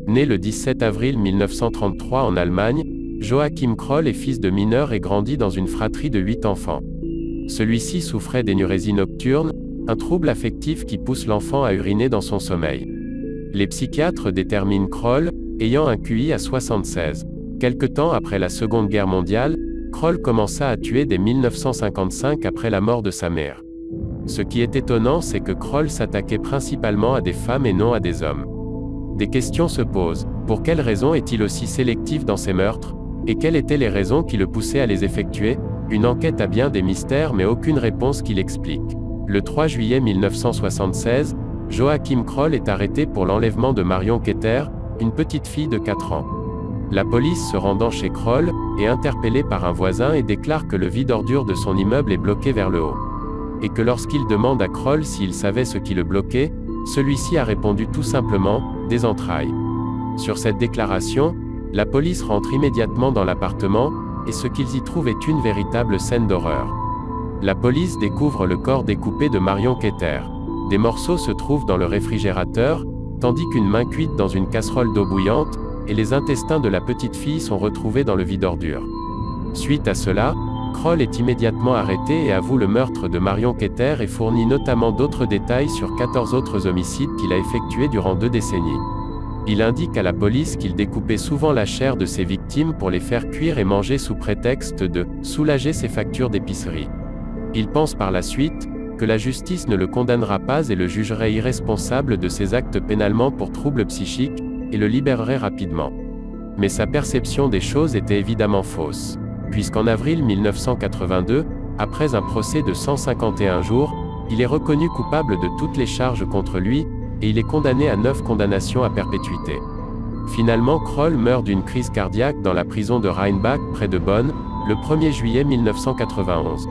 Né le 17 avril 1933 en Allemagne, Joachim Kroll est fils de mineur et grandit dans une fratrie de 8 enfants. Celui-ci souffrait d'énurésie nocturne, un trouble affectif qui pousse l'enfant à uriner dans son sommeil. Les psychiatres déterminent Kroll ayant un QI à 76. Quelque temps après la Seconde Guerre mondiale, Kroll commença à tuer dès 1955 après la mort de sa mère. Ce qui est étonnant, c'est que Kroll s'attaquait principalement à des femmes et non à des hommes. Des questions se posent. Pour quelles raisons est-il aussi sélectif dans ses meurtres? Et quelles étaient les raisons qui le poussaient à les effectuer? Une enquête a bien des mystères mais aucune réponse qui l'explique. Le 3 juillet 1976, Joachim Kroll est arrêté pour l'enlèvement de Marion Keter, une petite fille de 4 ans. La police se rendant chez Kroll, est interpellée par un voisin et déclare que le vide-ordures de son immeuble est bloqué vers le haut. Et que lorsqu'il demande à Kroll s'il savait ce qui le bloquait, celui-ci a répondu tout simplement « des entrailles ». Sur cette déclaration, la police rentre immédiatement dans l'appartement, et ce qu'ils y trouvent est une véritable scène d'horreur. La police découvre le corps découpé de Marion Keter. Des morceaux se trouvent dans le réfrigérateur, tandis qu'une main cuite dans une casserole d'eau bouillante, et les intestins de la petite fille sont retrouvés dans le vide-ordures. Suite à cela, Kroll est immédiatement arrêté et avoue le meurtre de Marion Keter et fournit notamment d'autres détails sur 14 autres homicides qu'il a effectués durant 2 décennies. Il indique à la police qu'il découpait souvent la chair de ses victimes pour les faire cuire et manger sous prétexte de « soulager ses factures d'épicerie ». Il pense par la suite que la justice ne le condamnera pas et le jugerait irresponsable de ses actes pénalement pour troubles psychiques, et le libérerait rapidement. Mais sa perception des choses était évidemment fausse. Puisqu'en avril 1982, après un procès de 151 jours, il est reconnu coupable de toutes les charges contre lui, et il est condamné à 9 condamnations à perpétuité. Finalement, Kroll meurt d'une crise cardiaque dans la prison de Rheinbach, près de Bonn, le 1er juillet 1991.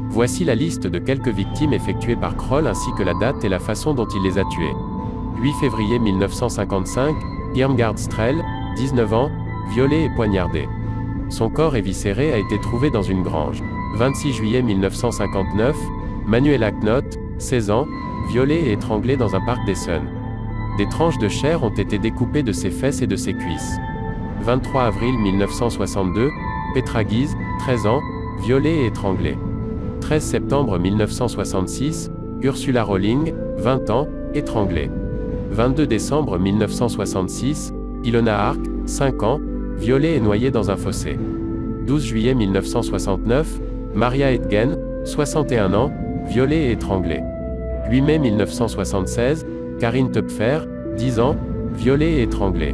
Voici la liste de quelques victimes effectuées par Kroll ainsi que la date et la façon dont il les a tuées. 8 février 1955, Irmgard Strell, 19 ans, violée et poignardée. Son corps éviscéré a été trouvé dans une grange. 26 juillet 1959, Manuela Knott, 16 ans, violée et étranglée dans un parc d'Essen. Des tranches de chair ont été découpées de ses fesses et de ses cuisses. 23 avril 1962, Petra Gies, 13 ans, violée et étranglée. 13 septembre 1966, Ursula Rowling, 20 ans, étranglée. 22 décembre 1966, Ilona Hark, 5 ans, violée et noyée dans un fossé. 12 juillet 1969, Maria Edgen, 61 ans, violée et étranglée. 8 mai 1976, Karine Töpfer, 10 ans, violée et étranglée.